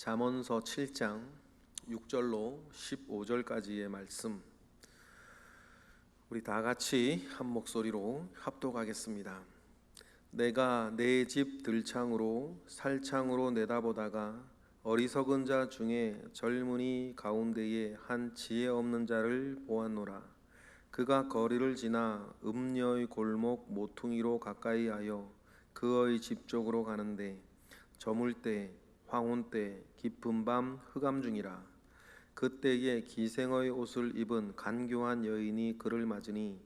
잠언서 7장 6절로 15절까지의 말씀, 우리 다 같이 한 목소리로 합독하겠습니다. 내가 내 집 들창으로 살창으로 내다보다가 어리석은 자 중에 젊은이 가운데에 한 지혜 없는 자를 보았노라. 그가 거리를 지나 음녀의 골목 모퉁이로 가까이하여 그의 집 쪽으로 가는데 저물 때 황혼 때 깊은 밤 흑암 중이라. 그때에 기생의 옷을 입은 간교한 여인이 그를 맞으니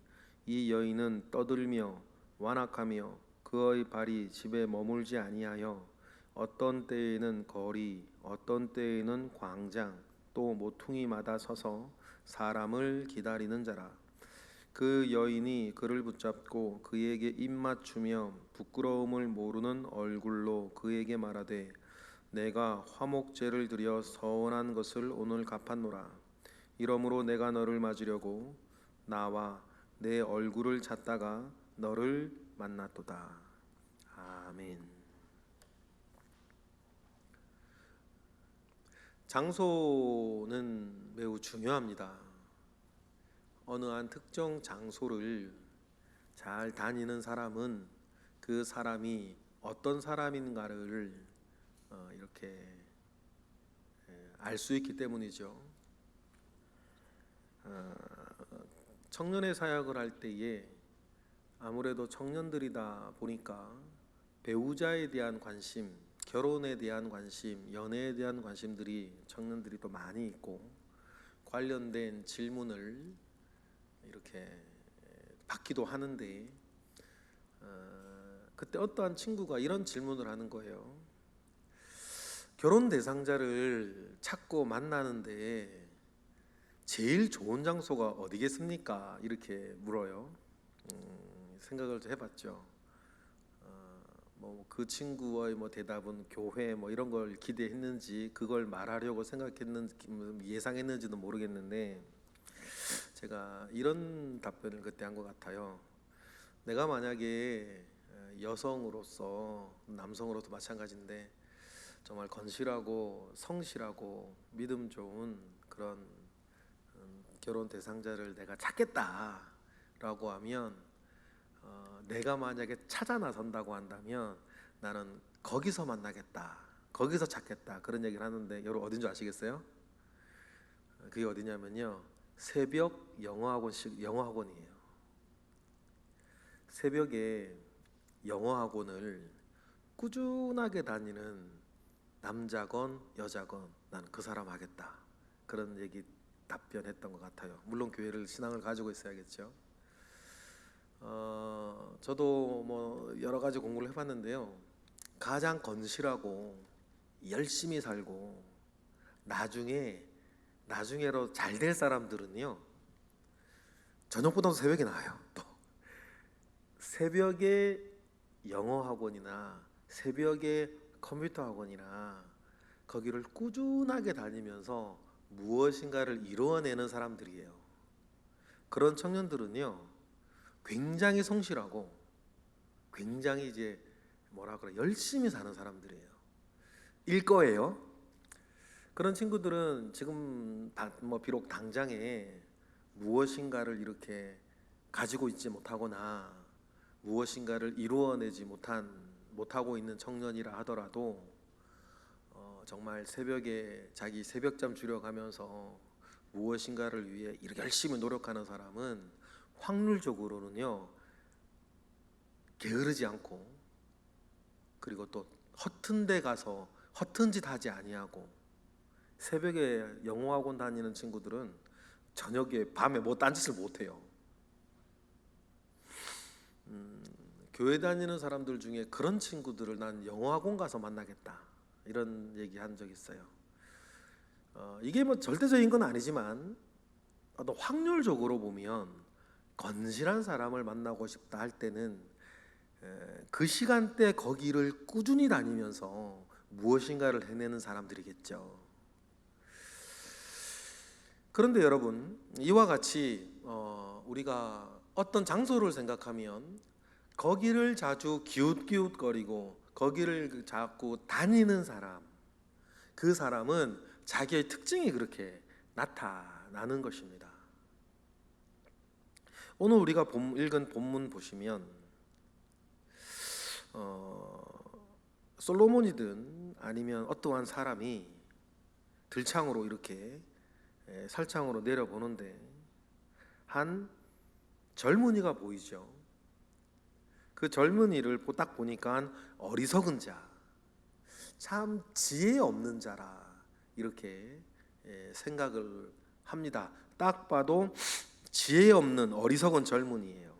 이 여인은 떠들며 완악하며 그의 발이 집에 머물지 아니하여 어떤 때에는 거리 어떤 때에는 광장 또 모퉁이마다 서서 사람을 기다리는 자라. 그 여인이 그를 붙잡고 그에게 입맞추며 부끄러움을 모르는 얼굴로 그에게 말하되 내가 화목제를 드려 서운한 것을 오늘 갚았노라. 이러므로 내가 너를 맞으려고 나와 내 얼굴을 찾다가 너를 만났도다. 아멘. 장소는 매우 중요합니다. 어느 한 특정 장소를 잘 다니는 사람은 그 사람이 어떤 사람인가를 이렇게 알 수 있기 때문이죠. 청년의 사역을 할 때에 아무래도 청년들이다 보니까 배우자에 대한 관심, 결혼에 대한 관심, 연애에 대한 관심들이 청년들이 또 많이 있고 관련된 질문을 이렇게 받기도 하는데 그때 어떠한 친구가 이런 질문을 하는 거예요. 결혼 대상자를 찾고 만나는데 제일 좋은 장소가 어디겠습니까? 이렇게 물어요. 생각을 좀 해봤죠. 그 친구의 대답은 교회 이런 걸 기대했는지 그걸 말하려고 생각했는지 예상했는지도 모르겠는데 제가 이런 답변을 그때 한 것 같아요. 내가 만약에 여성으로서 남성으로도 마찬가지인데 정말 건실하고 성실하고 믿음 좋은 그런 결혼 대상자를 내가 찾겠다라고 하면 내가 만약에 찾아 나선다고 한다면 나는 거기서 만나겠다, 거기서 찾겠다 그런 얘기를 하는데 여러분 어딘 줄 아시겠어요? 그게 어디냐면요, 새벽 영어학원이에요. 새벽에 영어학원을 꾸준하게 다니는 남자건 여자건 난 그 사람 하겠다, 그런 얘기 답변했던 것 같아요. 물론 교회를 신앙을 가지고 있어야겠죠. 저도 여러 가지 공부를 해봤는데요, 가장 건실하고 열심히 살고 나중에로 잘 될 사람들은요 저녁보다도 새벽에 나와요. 또 새벽에 영어 학원이나 새벽에 컴퓨터 학원이나 거기를 꾸준하게 다니면서 무엇인가를 이루어내는 사람들이에요. 그런 청년들은요 굉장히 성실하고 굉장히 열심히 사는 사람들이에요. 일 거예요. 그런 친구들은 지금 비록 당장에 무엇인가를 이렇게 가지고 있지 못하거나 무엇인가를 이루어내지 못하고 있는 청년이라 하더라도 정말 새벽에 자기 새벽잠 줄여가면서 무엇인가를 위해 이렇게 열심히 노력하는 사람은 확률적으로는요 게으르지 않고, 그리고 또 허튼 데 가서 허튼 짓 하지 아니하고, 새벽에 영어학원 다니는 친구들은 저녁에 밤에 딴짓을 못해요. 교회 다니는 사람들 중에 그런 친구들을 난 영어학원 가서 만나겠다 이런 얘기 한 적 있어요. 이게 절대적인 건 아니지만 확률적으로 보면 건실한 사람을 만나고 싶다 할 때는 그 시간대 거기를 꾸준히 다니면서 무엇인가를 해내는 사람들이겠죠. 그런데 여러분, 이와 같이 우리가 어떤 장소를 생각하면 거기를 자주 기웃기웃거리고 거기를 자꾸 다니는 사람, 그 사람은 자기의 특징이 그렇게 나타나는 것입니다. 오늘 우리가 읽은 본문 보시면 솔로몬이든 아니면 어떠한 사람이 들창으로 이렇게 살창으로 내려보는데 한 젊은이가 보이죠. 그 젊은이를 딱 보니까 어리석은 자, 참 지혜 없는 자라 이렇게 생각을 합니다. 딱 봐도 지혜 없는 어리석은 젊은이에요.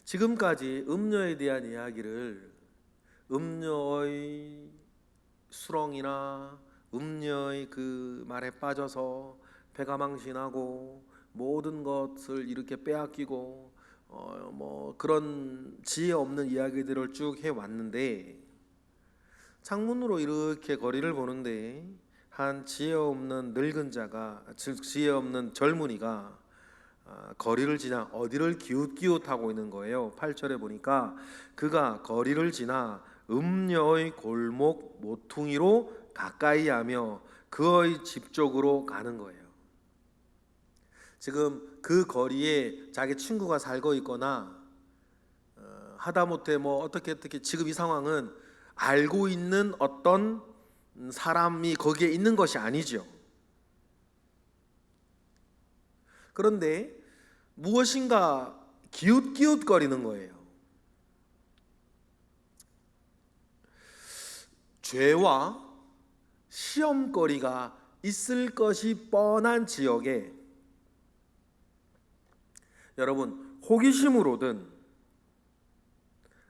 지금까지 음녀에 대한 이야기를 음녀의 수렁이나 음녀의 그 말에 빠져서 배가 망신하고 모든 것을 이렇게 빼앗기고 뭐 그런 지혜 없는 이야기들을 쭉 해왔는데, 창문으로 이렇게 거리를 보는데 한 지혜 없는 늙은 자가, 즉 지혜 없는 젊은이가 거리를 지나 어디를 기웃기웃하고 있는 거예요. 8절에 보니까 그가 거리를 지나 음녀의 골목 모퉁이로 가까이 하며 그의 집 쪽으로 가는 거예요. 지금 그 거리에 자기 친구가 살고 있거나 하다못해 뭐 어떻게 지금 이 상황은 알고 있는 어떤 사람이 거기에 있는 것이 아니죠. 그런데 무엇인가 기웃기웃거리는 거예요. 죄와 시험거리가 있을 것이 뻔한 지역에 여러분 호기심으로든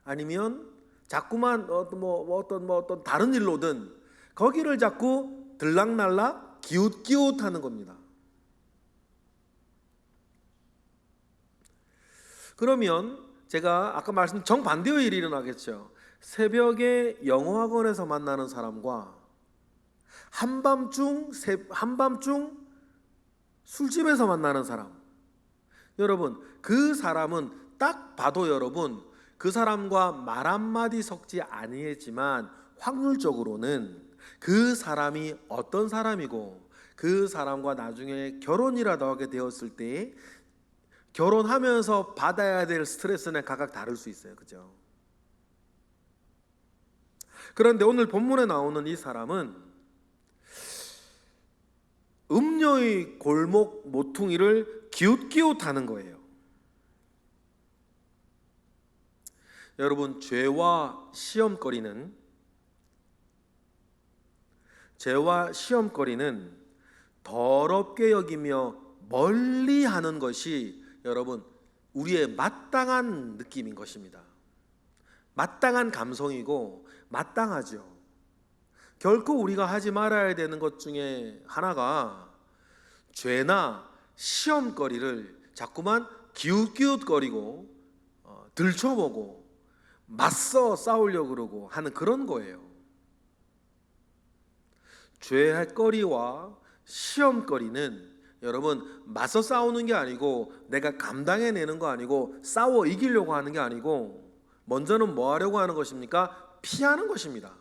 아니면 자꾸만 어떤 다른 일로든 거기를 자꾸 들락날락 기웃기웃하는 겁니다. 그러면 제가 아까 말씀 정반대의 일이 일어나겠죠. 새벽에 영어학원에서 만나는 사람과 한밤중 술집에서 만나는 사람, 여러분 그 사람은 딱 봐도 여러분 그 사람과 말 한마디 섞지 아니했지만 확률적으로는 그 사람이 어떤 사람이고 그 사람과 나중에 결혼이라도 하게 되었을 때 결혼하면서 받아야 될 스트레스는 각각 다를 수 있어요. 그죠? 그런데 오늘 본문에 나오는 이 사람은 음녀의 골목 모퉁이를 기웃기웃하는 거예요. 여러분 죄와 시험거리는 더럽게 여기며 멀리하는 것이 여러분 우리의 마땅한 느낌인 것입니다. 마땅한 감성이고 마땅하죠. 결코 우리가 하지 말아야 되는 것 중에 하나가 죄나 시험거리를 자꾸만 기웃기웃거리고 들춰보고 맞서 싸우려고 그러고 하는 그런 거예요. 죄거리와 시험거리는 여러분 맞서 싸우는 게 아니고 내가 감당해내는 거 아니고 싸워 이기려고 하는 게 아니고 먼저는 뭐 하려고 하는 것입니까? 피하는 것입니다.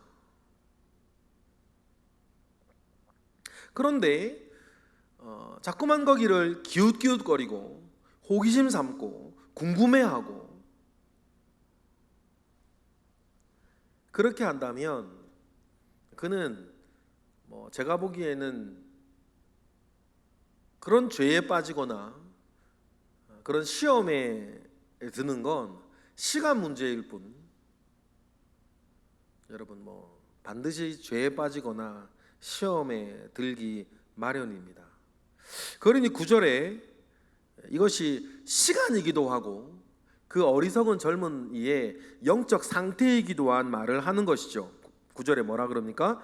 그런데 자꾸만 거기를 기웃기웃거리고 호기심 삼고 궁금해하고 그렇게 한다면 그는 제가 보기에는 그런 죄에 빠지거나 그런 시험에 드는 건 시간 문제일 뿐, 여러분 반드시 죄에 빠지거나 시험에 들기 마련입니다. 그러니 9절에 이것이 시간이기도 하고 그 어리석은 젊은이의 영적 상태이기도 한 말을 하는 것이죠. 9절에 뭐라 그럽니까?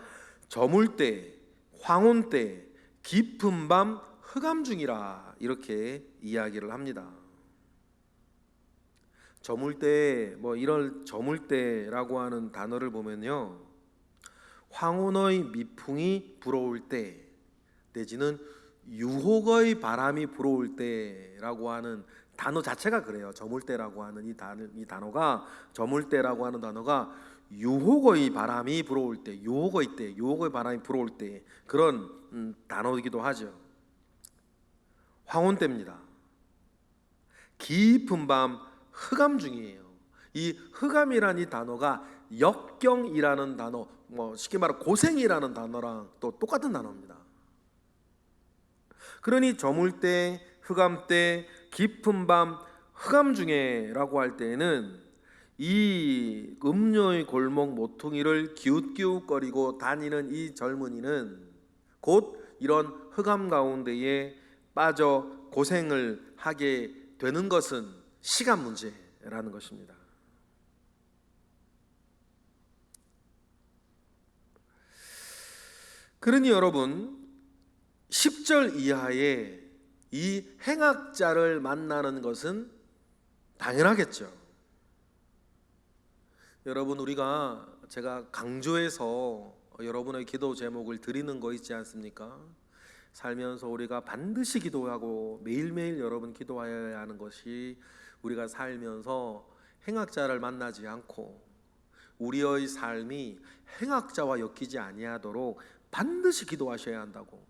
저물 때, 황혼 때, 깊은 밤 흑암 중이라 이렇게 이야기를 합니다. 저물 때, 이럴 저물 때라고 하는 단어를 보면요, 황혼의 미풍이 불어올 때 내지는 유혹의 바람이 불어올 때라고 하는 단어 자체가 그래요. 저물 때라고 하는 이 단어가, 저물 때라고 하는 단어가 유혹의 바람이 불어올 때, 유혹의 바람이 불어올 때 그런 단어이기도 하죠. 황혼 때입니다. 깊은 밤 흑암 중이에요. 이 흑암이란 이 단어가 역경이라는 단어, 쉽게 말해 고생이라는 단어랑 또 똑같은 단어입니다. 그러니 저물 때, 흑암 때, 깊은 밤 흑암 중에라고 할 때에는 이 음료의 골목 모퉁이를 기웃기웃거리고 다니는 이 젊은이는 곧 이런 흑암 가운데에 빠져 고생을 하게 되는 것은 시간 문제라는 것입니다. 그러니 여러분, 10절 이하에 이 행악자를 만나는 것은 당연하겠죠. 여러분, 제가 강조해서 여러분의 기도 제목을 드리는 거 있지 않습니까? 살면서 우리가 반드시 기도하고 매일매일 여러분 기도하여야 하는 것이, 우리가 살면서 행악자를 만나지 않고 우리의 삶이 행악자와 엮이지 아니하도록 반드시 기도하셔야 한다고.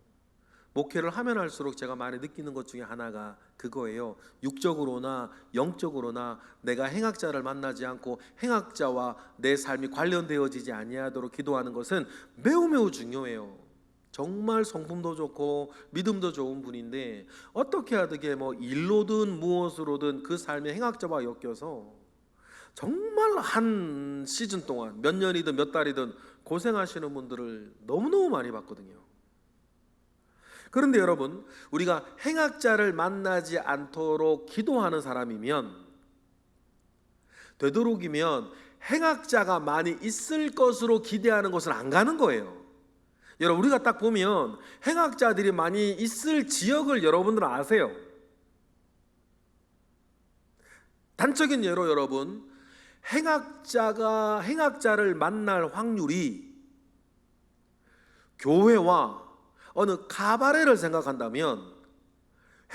목회를 하면 할수록 제가 많이 느끼는 것 중에 하나가 그거예요. 육적으로나 영적으로나 내가 행악자를 만나지 않고 행악자와 내 삶이 관련되어지지 아니하도록 기도하는 것은 매우 중요해요. 정말 성품도 좋고 믿음도 좋은 분인데 어떻게 하든지 일로든 무엇으로든 그 삶의 행악자와 엮여서 정말 한 시즌 동안 몇 년이든 몇 달이든 고생하시는 분들을 너무너무 많이 봤거든요. 그런데 여러분, 우리가 행악자를 만나지 않도록 기도하는 사람이면, 되도록이면 행악자가 많이 있을 것으로 기대하는 곳은 안 가는 거예요. 여러분, 우리가 딱 보면 행악자들이 많이 있을 지역을 여러분들은 아세요. 단적인 예로 여러분, 행악자를 만날 확률이 교회와 어느 카바레를 생각한다면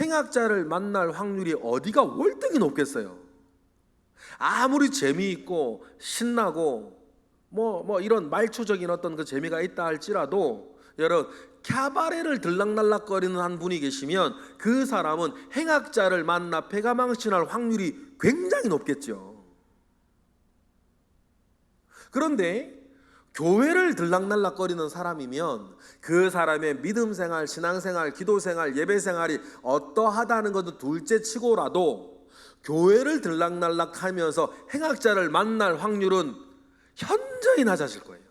행악자를 만날 확률이 어디가 월등히 높겠어요. 아무리 재미있고 신나고 이런 말초적인 어떤 그 재미가 있다 할지라도, 여러분, 카바레를 들락날락거리는 한 분이 계시면 그 사람은 행악자를 만나 패가망신할 확률이 굉장히 높겠죠. 그런데 교회를 들락날락거리는 사람이면 그 사람의 믿음생활, 신앙생활, 기도생활, 예배생활이 어떠하다는 것은 둘째치고라도 교회를 들락날락하면서 행악자를 만날 확률은 현저히 낮아질 거예요.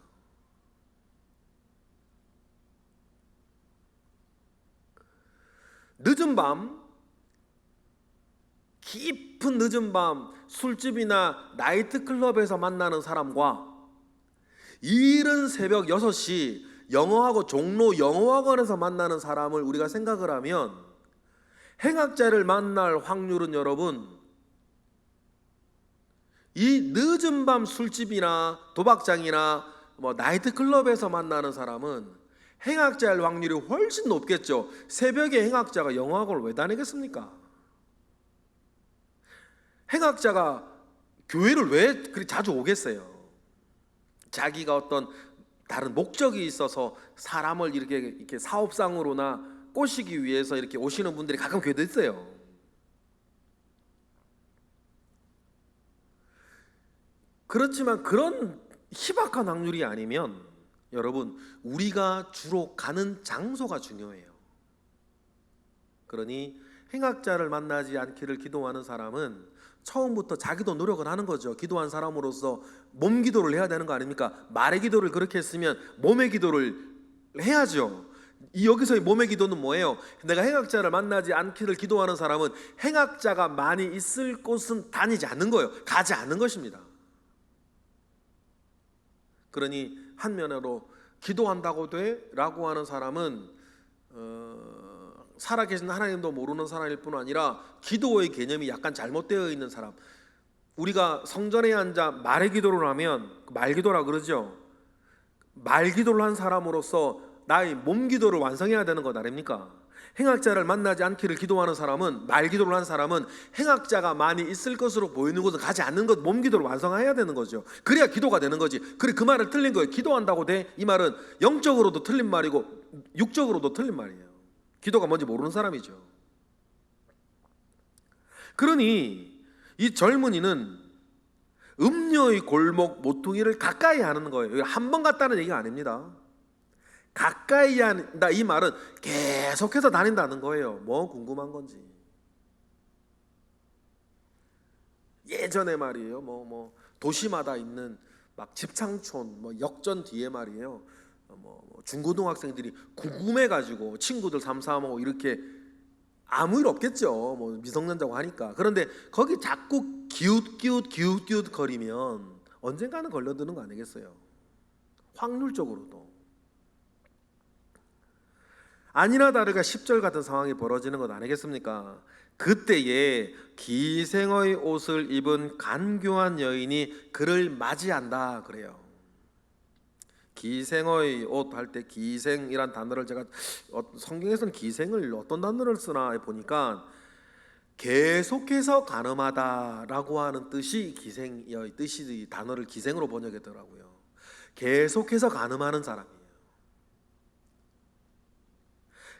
늦은 밤, 깊은 늦은 밤 술집이나 나이트클럽에서 만나는 사람과 이른 새벽 6시 영어하고 종로 영어학원에서 만나는 사람을 우리가 생각을 하면 행악자를 만날 확률은, 여러분, 이 늦은 밤 술집이나 도박장이나 나이트클럽에서 만나는 사람은 행악자일 확률이 훨씬 높겠죠. 새벽에 행악자가 영어학원을 왜 다니겠습니까? 행악자가 교회를 왜 그렇게 자주 오겠어요? 자기가 어떤 다른 목적이 있어서 사람을 이렇게 사업상으로나 꼬시기 위해서 이렇게 오시는 분들이 가끔 교회도 있어요. 그렇지만 그런 희박한 확률이 아니면, 여러분, 우리가 주로 가는 장소가 중요해요. 그러니 행악자를 만나지 않기를 기도하는 사람은 처음부터 자기도 노력을 하는 거죠. 기도한 사람으로서 몸 기도를 해야 되는 거 아닙니까? 말의 기도를 그렇게 했으면 몸의 기도를 해야죠. 여기서의 몸의 기도는 뭐예요? 내가 행악자를 만나지 않기를 기도하는 사람은 행악자가 많이 있을 곳은 다니지 않는 거예요. 가지 않는 것입니다. 그러니 한면으로 기도한다고 돼? 라고 하는 사람은 살아계신 하나님도 모르는 사람일 뿐 아니라 기도의 개념이 약간 잘못되어 있는 사람. 우리가 성전에 앉아 말의 기도를 하면 말기도라 그러죠. 말기도를 한 사람으로서 나의 몸 기도를 완성해야 되는 것 아닙니까? 행악자를 만나지 않기를 기도하는 사람은, 말기도를 하는 사람은 행악자가 많이 있을 것으로 보이는 곳은 가지 않는 것, 몸기도를 완성해야 되는 거죠. 그래야 기도가 되는 거지. 그래, 그 말을 틀린 거예요. 기도한다고 돼? 이 말은 영적으로도 틀린 말이고 육적으로도 틀린 말이에요. 기도가 뭔지 모르는 사람이죠. 그러니 이 젊은이는 음녀의 골목 모퉁이를 가까이 하는 거예요. 한 번 갔다는 얘기가 아닙니다. 가까이 한다, 이 말은 계속해서 다닌다는 거예요. 뭐 궁금한 건지. 예전에 말이에요. 뭐 도시마다 있는 막 집창촌, 뭐 역전 뒤에 말이에요. 뭐 중고등학생들이 궁금해가지고 친구들 삼삼오고 이렇게 아무 일 없겠죠. 뭐 미성년자고 하니까. 그런데 거기 자꾸 기웃기웃 거리면 언젠가는 걸려드는 거 아니겠어요? 확률적으로도. 아니나 다를까 10절 같은 상황이 벌어지는 것 아니겠습니까? 그때에 기생의 옷을 입은 간교한 여인이 그를 맞이한다 그래요. 기생의 옷 할 때 기생이란 단어를 제가 성경에서는 기생을 어떤 단어를 쓰나 보니까 계속해서 간음하다라고 하는 뜻이 기생의 뜻이, 단어를 기생으로 번역했더라고요. 계속해서 간음하는 사람이에요.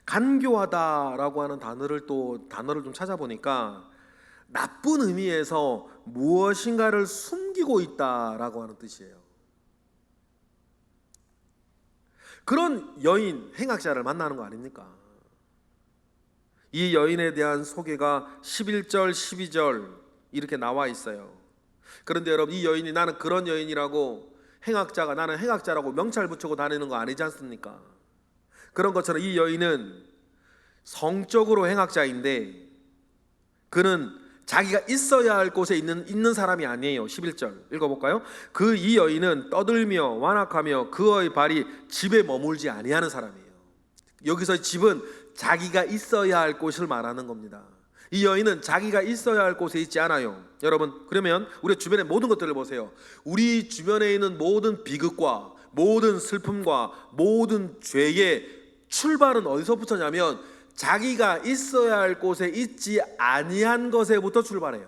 간교하다라고 하는 단어를 좀 찾아보니까 나쁜 의미에서 무엇인가를 숨기고 있다라고 하는 뜻이에요. 그런 여인, 행악자를 만나는 거 아닙니까? 이 여인에 대한 소개가 11절, 12절 이렇게 나와 있어요. 그런데 여러분, 이 여인이 나는 그런 여인이라고, 행악자가 나는 행악자라고 명찰 붙이고 다니는 거 아니지 않습니까? 그런 것처럼 이 여인은 성적으로 행악자인데 그는 자기가 있어야 할 곳에 있는 사람이 아니에요. 11절 읽어볼까요? 그 이 여인은 떠들며 완악하며 그의 발이 집에 머물지 아니하는 사람이에요. 여기서 집은 자기가 있어야 할 곳을 말하는 겁니다. 이 여인은 자기가 있어야 할 곳에 있지 않아요. 여러분, 그러면 우리 주변의 모든 것들을 보세요. 우리 주변에 있는 모든 비극과 모든 슬픔과 모든 죄의 출발은 어디서부터냐면 자기가 있어야 할 곳에 있지 아니한 것에부터 출발해요.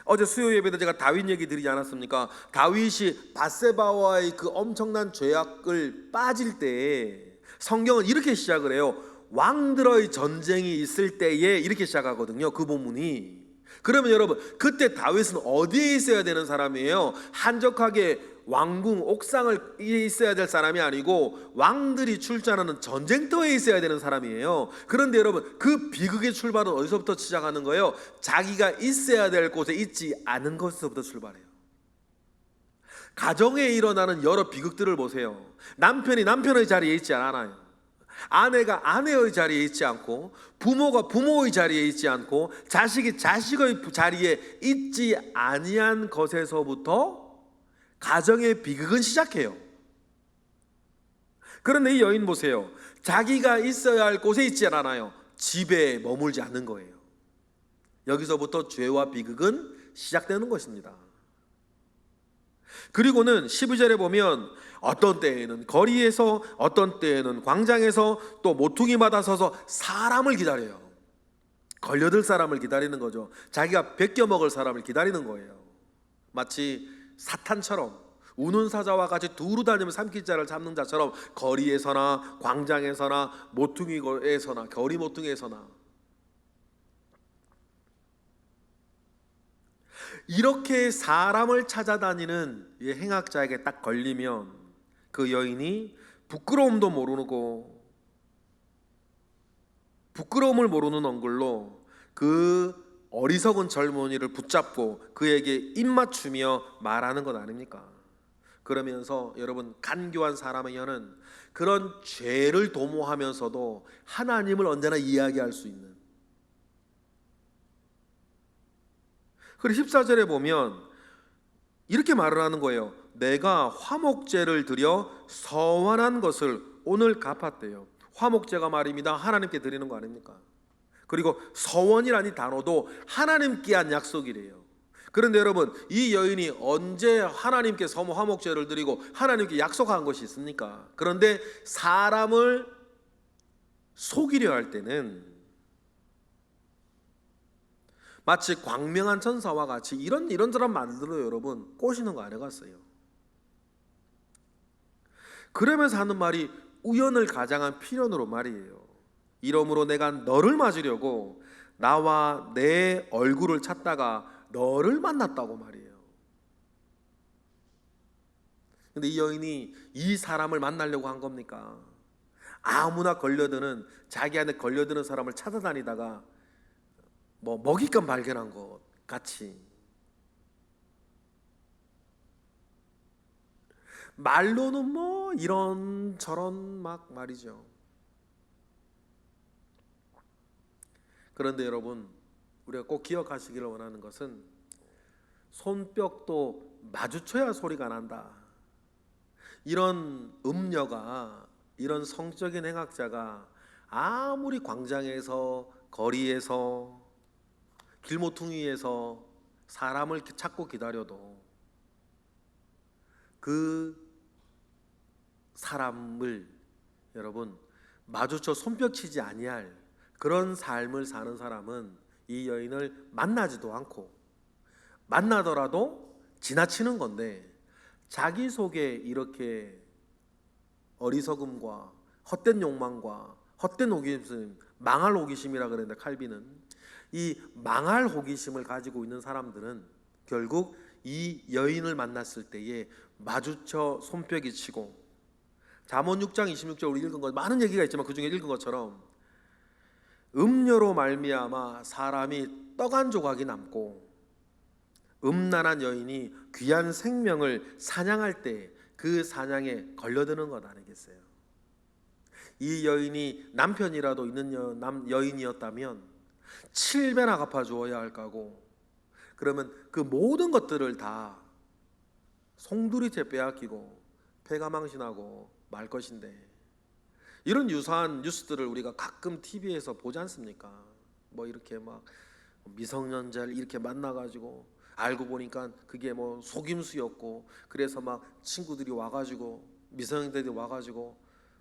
어제 수요 예배 때 제가 다윗 얘기 드리지 않았습니까? 다윗이 밧세바와의 그 엄청난 죄악을 빠질 때 성경은 이렇게 시작을 해요. 왕들의 전쟁이 있을 때에 이렇게 시작하거든요. 그 본문이. 그러면 여러분, 그때 다윗은 어디에 있어야 되는 사람이에요? 한적하게 왕궁 옥상을 있어야 될 사람이 아니고 왕들이 출전하는 전쟁터에 있어야 되는 사람이에요. 그런데 여러분, 그 비극의 출발은 어디서부터 시작하는 거예요? 자기가 있어야 될 곳에 있지 않은 것에서부터 출발해요. 가정에 일어나는 여러 비극들을 보세요. 남편이 남편의 자리에 있지 않아요. 아내가 아내의 자리에 있지 않고, 부모가 부모의 자리에 있지 않고, 자식이 자식의 자리에 있지 아니한 것에서부터 가정의 비극은 시작해요. 그런데 이 여인 보세요. 자기가 있어야 할 곳에 있지 않아요. 집에 머물지 않는 거예요. 여기서부터 죄와 비극은 시작되는 것입니다. 그리고는 12절에 보면 어떤 때에는 거리에서, 어떤 때에는 광장에서, 또 모퉁이마다 서서 사람을 기다려요. 걸려들 사람을 기다리는 거죠. 자기가 베껴 먹을 사람을 기다리는 거예요. 마치 사탄처럼, 우는 사자와 같이 두루 다니며 삼킬 자를 잡는 자처럼 거리에서나 광장에서나 모퉁이에서나 거리 모퉁이에서나 이렇게 사람을 찾아다니는 이 행악자에게 딱 걸리면 그 여인이 부끄러움도 모르고 부끄러움을 모르는 얼굴로 그 어리석은 젊은이를 붙잡고 그에게 입맞추며 말하는 것 아닙니까? 그러면서 여러분, 간교한 사람의 혀는 그런 죄를 도모하면서도 하나님을 언제나 이야기할 수 있는. 그리고 14절에 보면 이렇게 말을 하는 거예요. 내가 화목제를 드려 서원한 것을 오늘 갚았대요. 화목제가 말입니다. 하나님께 드리는 거 아닙니까? 그리고 서원이라는 단어도 하나님께 한 약속이래요. 그런데 여러분, 이 여인이 언제 하나님께 화목제를 드리고 하나님께 약속한 것이 있습니까? 그런데 사람을 속이려 할 때는 마치 광명한 천사와 같이 이런 사람 만들어 여러분 꼬시는 거 안 해봤어요? 그러면서 하는 말이 우연을 가장한 필연으로 말이에요. 이러므로 내가 너를 맞으려고 나와 내 얼굴을 찾다가 너를 만났다고 말이에요. 근데 이 여인이 이 사람을 만나려고 한 겁니까? 아무나 걸려드는, 자기 안에 걸려드는 사람을 찾아다니다가 뭐 먹잇감 발견한 것 같이 말로는 뭐 이런저런 막 말이죠. 그런데 여러분, 우리가 꼭 기억하시기를 원하는 것은 손뼉도 마주쳐야 소리가 난다. 이런 음녀가, 이런 성적인 행악자가 아무리 광장에서, 거리에서, 길모퉁이에서 사람을 찾고 기다려도 그 사람을 여러분 마주쳐 손뼉치지 아니할 그런 삶을 사는 사람은 이 여인을 만나지도 않고, 만나더라도 지나치는 건데, 자기 속에 이렇게 어리석음과 헛된 욕망과 헛된 호기심, 망할 호기심이라 그랬는데 칼빈은 이 망할 호기심을 가지고 있는 사람들은 결국 이 여인을 만났을 때에 마주쳐 손뼉이 치고, 잠언 6장 26절 우리 읽은 것 많은 얘기가 있지만 그 중에 읽은 것처럼 음료로 말미암아 사람이 떡 한 조각이 남고 음란한 여인이 귀한 생명을 사냥할 때 그 사냥에 걸려드는 것 아니겠어요? 이 여인이 남편이라도 있는 여인이었다면 7배나 갚아주어야 할 거고, 그러면 그 모든 것들을 다 송두리째 빼앗기고 패가망신하고 말 것인데, 이런 유사한 뉴스들을 우리가 가끔 TV에서 보지 않습니까? 뭐 이렇게 막 미성년자를 이렇게 만나가지고 알고 보니까 그게 뭐 속임수였고, 그래서 막 친구들이 와가지고, 미성년자들이 와가지고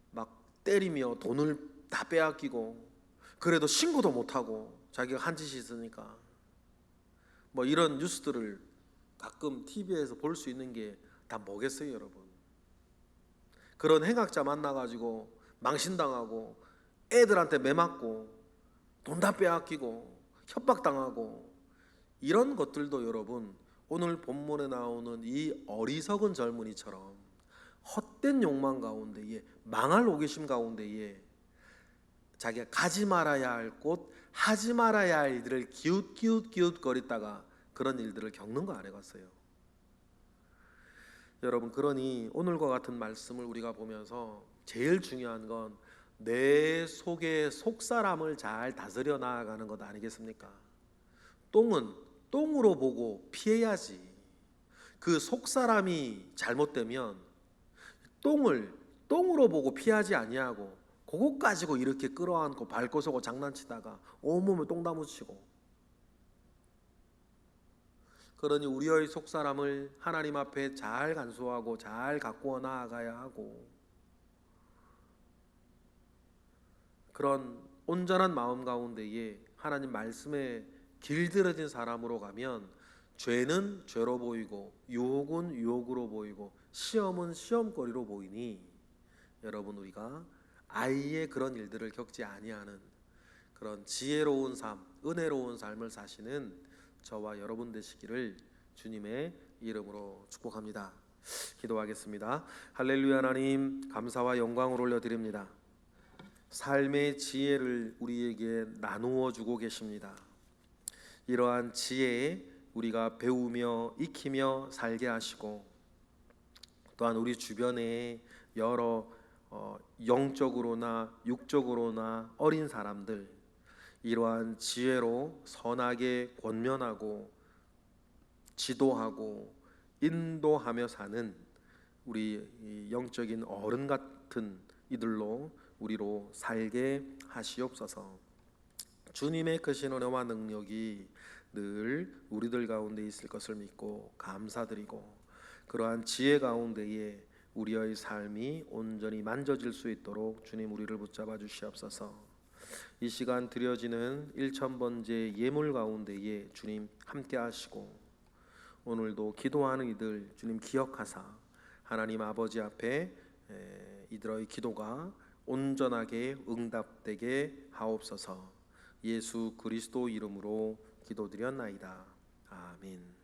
막 때리며 돈을 다 빼앗기고, 그래도 신고도 못하고 자기가 한 짓이 있으니까, 뭐 이런 뉴스들을 가끔 TV에서 볼 수 있는 게 다 뭐겠어요 여러분? 그런 행악자 만나가지고 망신당하고 애들한테 매맞고 돈 다 빼앗기고 협박당하고, 이런 것들도 여러분 오늘 본문에 나오는 이 어리석은 젊은이처럼 헛된 욕망 가운데에, 망할 호기심 가운데에 자기가 가지 말아야 할 곳, 하지 말아야 할 일들을 기웃기웃거리다가 그런 일들을 겪는 거 아니겠어요? 여러분, 그러니 오늘과 같은 말씀을 우리가 보면서 제일 중요한 건 내 속의 속사람을 잘 다스려 나아가는 것 아니겠습니까? 똥은 똥으로 보고 피해야지. 그 속사람이 잘못되면 똥을 똥으로 보고 피하지 아니하고 그것 가지고 이렇게 끌어안고 밟고 서고 장난치다가 온몸에 똥 다 묻히고, 그러니 우리의 속사람을 하나님 앞에 잘 간수하고 잘 가꾸어 나아가야 하고, 그런 온전한 마음 가운데에 하나님 말씀에 길들여진 사람으로 가면 죄는 죄로 보이고 유혹은 유혹으로 보이고 시험은 시험거리로 보이니, 여러분 우리가 아예 그런 일들을 겪지 아니하는 그런 지혜로운 삶, 은혜로운 삶을 사시는 저와 여러분 되시기를 주님의 이름으로 축복합니다. 기도하겠습니다. 할렐루야. 하나님 감사와 영광을 올려드립니다. 삶의 지혜를 우리에게 나누어 주고 계십니다. 이러한 지혜에 우리가 배우며 익히며 살게 하시고, 또한 우리 주변에 여러 영적으로나 육적으로나 어린 사람들, 이러한 지혜로 선하게 권면하고 지도하고 인도하며 사는 우리 영적인 어른 같은 이들로 우리로 살게 하시옵소서. 주님의 크신 은혜와 능력이 늘 우리들 가운데 있을 것을 믿고 감사드리고, 그러한 지혜 가운데에 우리의 삶이 온전히 만져질 수 있도록 주님 우리를 붙잡아 주시옵소서. 이 시간 드려지는 1000번째 예물 가운데에 주님 함께 하시고 오늘도 기도하는 이들 주님 기억하사 하나님 아버지 앞에 이들의 기도가 온전하게 응답되게 하옵소서. 예수 그리스도 이름으로 기도드렸나이다. 아멘.